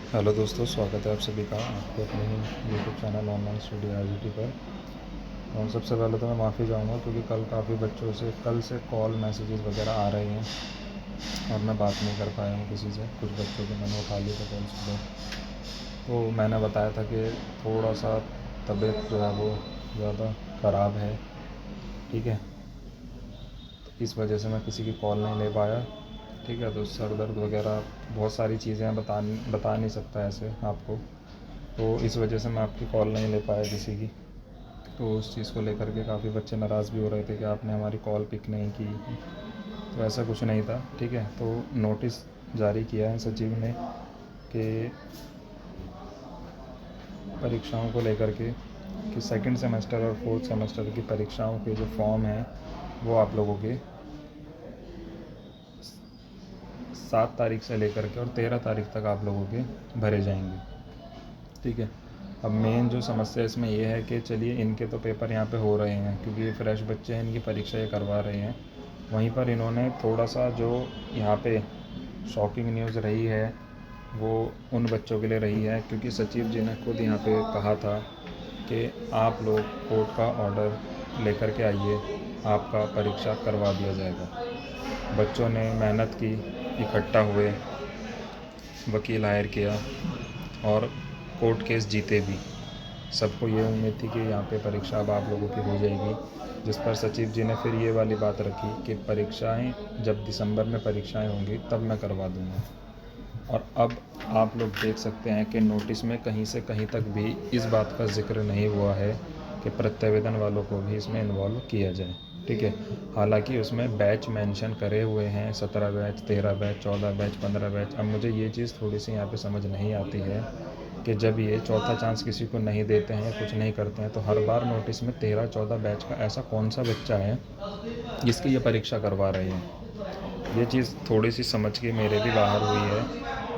Hello दोस्तों, स्वागत है आप सभी का आपके अपने ही YouTube channel online study IGT पर। और सबसे पहले तो मैं माफ़ी चाहूँगा क्योंकि कल काफ़ी बच्चों से कॉल मैसेजेस वगैरह आ रहे हैं और मैं बात नहीं कर पाया हूँ किसी से। कुछ बच्चों के मैंने उठा लिया था कॉल सुबह, तो मैंने बताया था कि थोड़ा सा तबीयत जो है वो ज़्यादा ख़राब है, ठीक है। तो इस वजह से मैं किसी की कॉल नहीं ले पाया, ठीक है। तो सर दर्द वगैरह बहुत सारी चीज़ें बता नहीं सकता ऐसे आपको, तो इस वजह से मैं आपकी कॉल नहीं ले पाया किसी की। तो उस चीज़ को लेकर के काफ़ी बच्चे नाराज़ भी हो रहे थे कि आपने हमारी कॉल पिक नहीं की। तो ऐसा कुछ नहीं था, ठीक है। तो नोटिस जारी किया है सचिव ने कि परीक्षाओं को लेकर के कि सेकंड सेमेस्टर और फोर्थ सेमेस्टर की परीक्षाओं के जो फॉर्म हैं वो आप लोगों के 7 तारीख से लेकर के और 13 तारीख तक आप लोगों के भरे जाएंगे, ठीक है। अब मेन जो समस्या इसमें ये है कि चलिए इनके तो पेपर यहाँ पे हो रहे हैं क्योंकि ये फ्रेश बच्चे हैं, इनकी परीक्षा ये करवा रहे हैं। वहीं पर इन्होंने थोड़ा सा जो यहाँ पे शॉकिंग न्यूज़ रही है वो उन बच्चों के लिए रही है, क्योंकि सचिव जी ने खुद यहाँ पे कहा था कि आप लोग कोर्ट का ऑर्डर लेकर के आइए, आपका परीक्षा करवा दिया जाएगा। बच्चों ने मेहनत की, इकट्ठा हुए, वकील हायर किया और कोर्ट केस जीते भी। सबको ये उम्मीद थी कि यहाँ पे परीक्षा अब आप लोगों की हो जाएगी, जिस पर सचिव जी ने फिर ये वाली बात रखी कि परीक्षाएं जब दिसंबर में परीक्षाएं होंगी तब मैं करवा दूँगा। और अब आप लोग देख सकते हैं कि नोटिस में कहीं से कहीं तक भी इस बात का जिक्र नहीं हुआ है कि प्रत्यावेदन वालों को भी इसमें इन्वॉल्व किया जाए, ठीक है। हालांकि उसमें बैच मेंशन करे हुए हैं, 17 बैच, 13 बैच, 14 बैच, 15 बैच। अब मुझे ये चीज़ थोड़ी सी यहाँ पे समझ नहीं आती है कि जब ये चौथा चांस किसी को नहीं देते हैं, कुछ नहीं करते हैं, तो हर बार नोटिस में 13-14 बैच का ऐसा कौन सा बच्चा है जिसकी ये परीक्षा करवा रहे हैं। ये चीज़ थोड़ी सी समझ के मेरे भी बाहर हुई है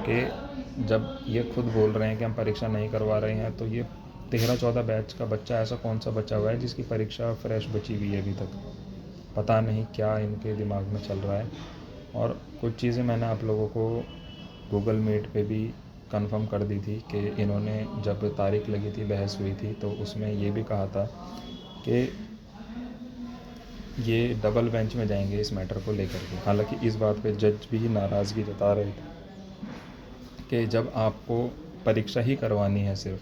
कि जब ये खुद बोल रहे हैं कि हम परीक्षा नहीं करवा रहे हैं, तो ये 13-14 बैच का बच्चा ऐसा कौन सा बचा हुआ है जिसकी परीक्षा फ्रेश बची हुई है अभी तक। पता नहीं क्या इनके दिमाग में चल रहा है। और कुछ चीज़ें मैंने आप लोगों को गूगल मीट पे भी कंफर्म कर दी थी कि इन्होंने जब तारीख लगी थी, बहस हुई थी, तो उसमें ये भी कहा था कि ये डबल बेंच में जाएंगे इस मैटर को लेकर के। हालांकि इस बात पे जज भी नाराज़गी जता रहे थे कि जब आपको परीक्षा ही करवानी है सिर्फ,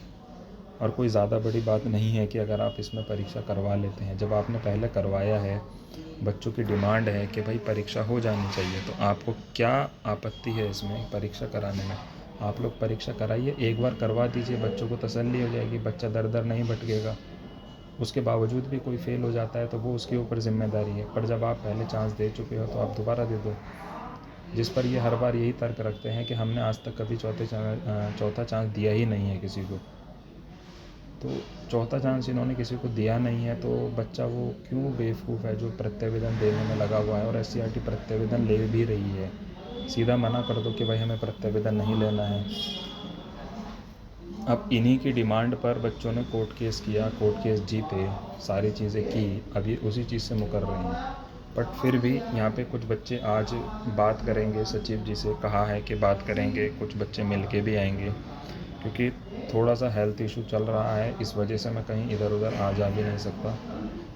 और कोई ज़्यादा बड़ी बात नहीं है कि अगर आप इसमें परीक्षा करवा लेते हैं, जब आपने पहले करवाया है, बच्चों की डिमांड है कि भाई परीक्षा हो जानी चाहिए, तो आपको क्या आपत्ति है इसमें परीक्षा कराने में। आप लोग परीक्षा कराइए, एक बार करवा दीजिए, बच्चों को तसल्ली हो जाएगी, बच्चा दर दर नहीं भटकेगा। उसके बावजूद भी कोई फ़ेल हो जाता है तो वो उसके ऊपर ज़िम्मेदारी है, पर जब आप पहले चांस दे चुके हो तो आप दोबारा दे दो। जिस पर ये हर बार यही तर्क रखते हैं कि हमने आज तक कभी चौथा चांस दिया ही नहीं है किसी को। तो चौथा चांस इन्होंने किसी को दिया नहीं है, तो बच्चा वो क्यों बेवकूफ़ है जो प्रत्यावेदन देने में लगा हुआ है। और एससीईआरटी प्रत्यावेदन ले भी रही है, सीधा मना कर दो कि भाई हमें प्रत्यावेदन नहीं लेना है। अब इन्हीं की डिमांड पर बच्चों ने कोर्ट केस किया, कोर्ट केस जीते, सारी चीज़ें की, अभी उसी चीज़ से मुकर रहे हैं। बट फिर भी यहाँ पे कुछ बच्चे आज बात करेंगे, सचिव जी से कहा है कि बात करेंगे, कुछ बच्चे मिल के भी आएंगे, क्योंकि थोड़ा सा हेल्थ इशू चल रहा है, इस वजह से मैं कहीं इधर उधर आ जा भी नहीं सकता।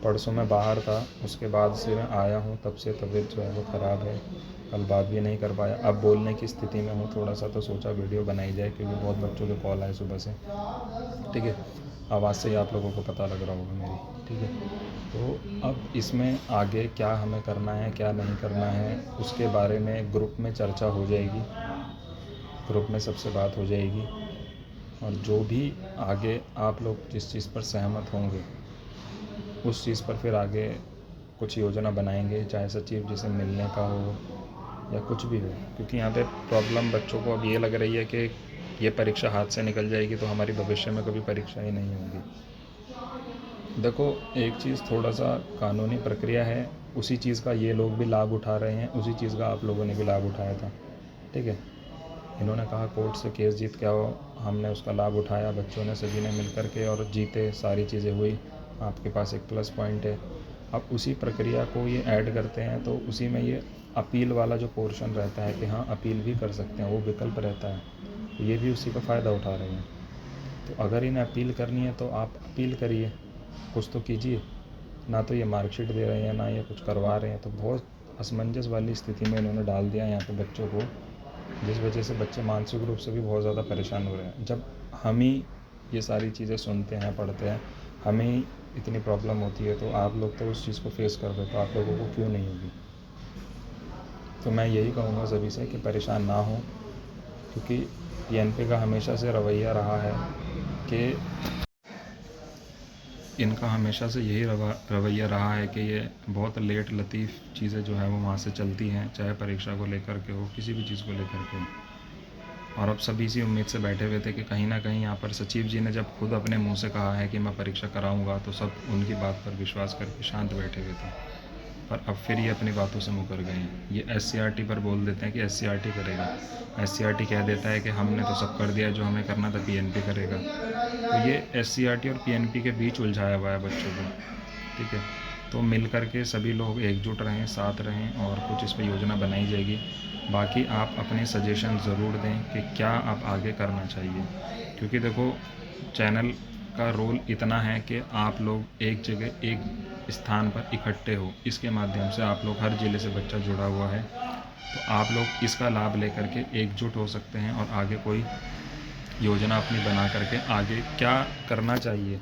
परसों मैं बाहर था, उसके बाद से मैं आया हूँ, तब से तबीयत जो है वो ख़राब है, कल बात भी नहीं कर पाया। अब बोलने की स्थिति में हूँ थोड़ा सा, तो सोचा वीडियो बनाई जाए क्योंकि बहुत बच्चों के कॉल आए सुबह से, ठीक है। आवाज़ से ही आप लोगों को पता लग रहा होगा मेरी, ठीक है। तो अब इसमें आगे क्या हमें करना है, क्या नहीं करना है, उसके बारे में ग्रुप में चर्चा हो जाएगी, ग्रुप में सबसे बात हो जाएगी। और जो भी आगे आप लोग जिस चीज़ पर सहमत होंगे उस चीज़ पर फिर आगे कुछ योजना बनाएंगे, चाहे सचिव जी से मिलने का हो या कुछ भी हो। क्योंकि यहाँ पे प्रॉब्लम बच्चों को अब ये लग रही है कि ये परीक्षा हाथ से निकल जाएगी तो हमारी भविष्य में कभी परीक्षा ही नहीं होगी। देखो, एक चीज़ थोड़ा सा कानूनी प्रक्रिया है, उसी चीज़ का ये लोग भी लाभ उठा रहे हैं, उसी चीज़ का आप लोगों ने भी लाभ उठाया था, ठीक है। इन्होंने कहा कोर्ट से केस जीत के आओ, हमने उसका लाभ उठाया, बच्चों ने सभी ने मिल कर के और जीते, सारी चीज़ें हुई, आपके पास एक प्लस पॉइंट है। अब उसी प्रक्रिया को ये ऐड करते हैं, तो उसी में ये अपील वाला जो पोर्शन रहता है कि हाँ अपील भी कर सकते हैं, वो विकल्प रहता है। ये भी उसी का फ़ायदा उठा रहे हैं। तो अगर इन्हें अपील करनी है तो आप अपील करिए, कुछ तो कीजिए। ना तो ये मार्कशीट दे रहे हैं, ना ये कुछ करवा रहे हैं, तो बहुत असमंजस वाली स्थिति में इन्होंने डाल दिया है यहाँ पे बच्चों को, जिस वजह से बच्चे मानसिक रूप से भी बहुत ज़्यादा परेशान हो रहे हैं। जब हम ही ये सारी चीज़ें सुनते हैं, पढ़ते हैं, हमें ही इतनी प्रॉब्लम होती है, तो आप लोग तो उस चीज़ को फेस कर रहे हो, तो आप लोगों को क्यों नहीं होगी। तो मैं यही कहूँगा सभी से कि परेशान ना हो, क्योंकि पीएनपी का हमेशा से रवैया रहा है कि इनका हमेशा से यही रवैया रहा है कि ये बहुत लेट लतीफ़ चीज़ें जो है वो वहाँ से चलती हैं, चाहे परीक्षा को लेकर के हो, किसी भी चीज़ को लेकर के हो। और अब सभी इसी उम्मीद से बैठे हुए थे कि कहीं ना कहीं यहाँ पर सचिव जी ने जब खुद अपने मुंह से कहा है कि मैं परीक्षा कराऊंगा, तो सब उनकी बात पर विश्वास करके शांत बैठे हुए थे। पर अब फिर ये अपनी बातों से मुकर गए हैं। ये SCRT पर बोल देते हैं कि SCRT करेगा, SCRT कह देता है कि हमने तो सब कर दिया जो हमें करना था, PNP करेगा। तो ये SCRT और PNP के बीच उलझाया हुआ है बच्चों को, ठीक है। तो मिल कर के सभी लोग एकजुट रहें, साथ रहें, और कुछ इस पर योजना बनाई जाएगी। बाकी आप अपने सजेशन ज़रूर दें कि क्या आप आगे करना चाहिए, क्योंकि देखो चैनल का रोल इतना है कि आप लोग एक जगह एक स्थान पर इकट्ठे हो, इसके माध्यम से आप लोग, हर ज़िले से बच्चा जुड़ा हुआ है, तो आप लोग इसका लाभ लेकर के एकजुट हो सकते हैं और आगे कोई योजना अपनी बना करके आगे क्या करना चाहिए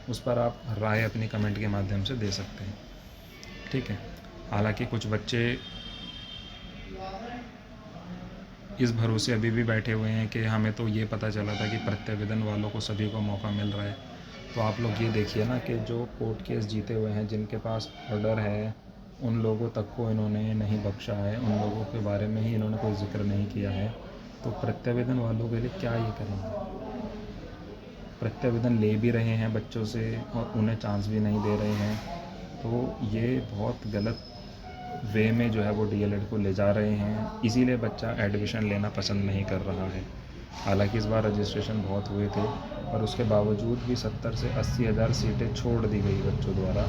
उस पर आप राय अपनी कमेंट के माध्यम से दे सकते हैं, ठीक है। हालांकि कुछ बच्चे इस भरोसे अभी भी बैठे हुए हैं कि हमें तो ये पता चला था कि प्रत्यावेदन वालों को सभी को मौका मिल रहा है। तो आप लोग ये देखिए ना कि जो कोर्ट केस जीते हुए हैं, जिनके पास ऑर्डर है, उन लोगों तक को इन्होंने नहीं बख्शा है, उन लोगों के बारे में ही इन्होंने कोई जिक्र नहीं किया है। तो प्रत्यावेदन वालों के लिए क्या ये करेंगे। प्रत्यावेदन ले भी रहे हैं बच्चों से और उन्हें चांस भी नहीं दे रहे हैं, तो ये बहुत गलत वे में जो है वो DLED को ले जा रहे हैं। इसीलिए बच्चा एडमिशन लेना पसंद नहीं कर रहा है। हालांकि इस बार रजिस्ट्रेशन बहुत हुए थे, और उसके बावजूद भी 70 से 80 हज़ार सीटें छोड़ दी गई बच्चों द्वारा,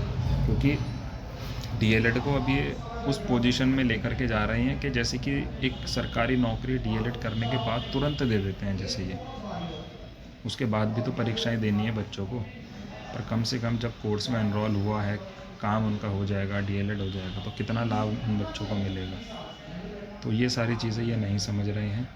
क्योंकि DLED को अभी उस पोजीशन में लेकर के जा रहे हैं कि जैसे कि एक सरकारी नौकरी DLED करने के बाद तुरंत दे देते हैं जैसे ये, उसके बाद भी तो परीक्षाएं देनी है बच्चों को। पर कम से कम जब कोर्स में एनरोल हुआ है, काम उनका हो जाएगा, DLED हो जाएगा, तो कितना लाभ उन बच्चों को मिलेगा। तो ये सारी चीज़ें ये नहीं समझ रहे हैं।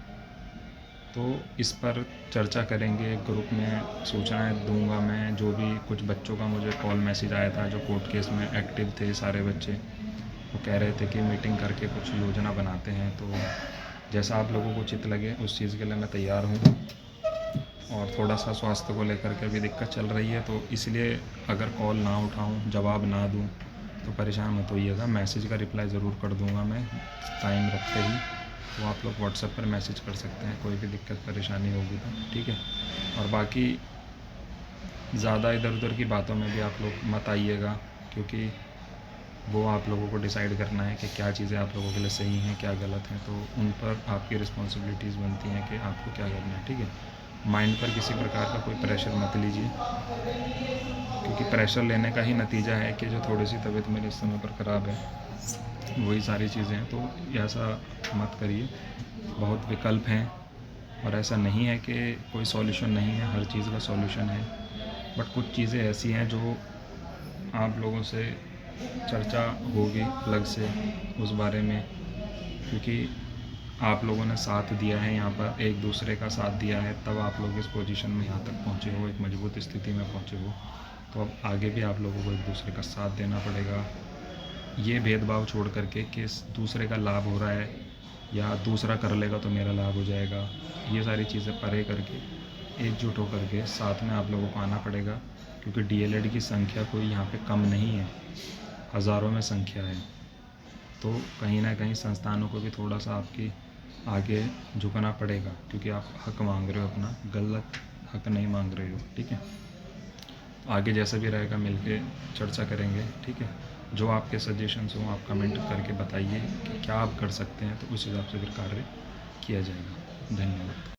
तो इस पर चर्चा करेंगे, ग्रुप में सूचनाएं दूंगा मैं। जो भी कुछ बच्चों का मुझे कॉल मैसेज आया था जो कोर्ट केस में एक्टिव थे सारे बच्चे, वो कह रहे थे कि मीटिंग करके कुछ योजना बनाते हैं। तो जैसा आप लोगों को उचित लगे उस चीज़ के लिए मैं तैयार हूँ। और थोड़ा सा स्वास्थ्य को लेकर के भी दिक्कत चल रही है, तो इसलिए अगर कॉल ना उठाऊं, जवाब ना दूं, तो परेशान मत होइएगा। मैसेज का रिप्लाई ज़रूर कर दूंगा मैं टाइम रखते ही। तो आप लोग व्हाट्सएप पर मैसेज कर सकते हैं, कोई भी दिक्कत परेशानी होगी तो, ठीक है। और बाकी ज़्यादा इधर उधर की बातों में भी आप लोग मत आइएगा, क्योंकि वो आप लोगों को डिसाइड करना है कि क्या चीज़ें आप लोगों के लिए सही हैं, क्या गलत हैं। तो उन पर आपकी रिस्पॉन्सिबिलिटीज़ बनती हैं कि आपको क्या करना है, ठीक है। माइंड पर किसी प्रकार का कोई प्रेशर मत लीजिए, क्योंकि प्रेशर लेने का ही नतीजा है कि जो थोड़ी सी तबीयत मेरी इस समय पर ख़राब है, वही सारी चीज़ें हैं। तो ऐसा मत करिए, बहुत विकल्प हैं, और ऐसा नहीं है कि कोई सॉल्यूशन नहीं है, हर चीज़ का सॉल्यूशन है। बट कुछ चीज़ें ऐसी हैं जो आप लोगों से चर्चा होगी अलग से उस बारे में, क्योंकि आप लोगों ने साथ दिया है यहाँ पर, एक दूसरे का साथ दिया है, तब आप लोग इस पोजीशन में यहाँ तक पहुँचे हो, एक मजबूत स्थिति में पहुँचे हो। तो अब आगे भी आप लोगों को एक दूसरे का साथ देना पड़ेगा। ये भेदभाव छोड़ करके कि दूसरे का लाभ हो रहा है या दूसरा कर लेगा तो मेरा लाभ हो जाएगा, ये सारी चीज़ें परे करके एकजुट होकर के साथ में आप लोगों को आना पड़ेगा। क्योंकि DLED की संख्या कोई यहाँ पे कम नहीं है, हज़ारों में संख्या है। तो कहीं ना कहीं संस्थानों को भी थोड़ा सा आपकी आगे झुकना पड़ेगा, क्योंकि आप हक मांग रहे हो अपना, गलत हक नहीं मांग रहे हो, ठीक है। आगे जैसा भी रहेगा मिलके चर्चा करेंगे, ठीक है। जो आपके सजेशंस हों आप कमेंट करके बताइए कि क्या आप कर सकते हैं, तो उस हिसाब से फिर कार्य किया जाएगा। धन्यवाद।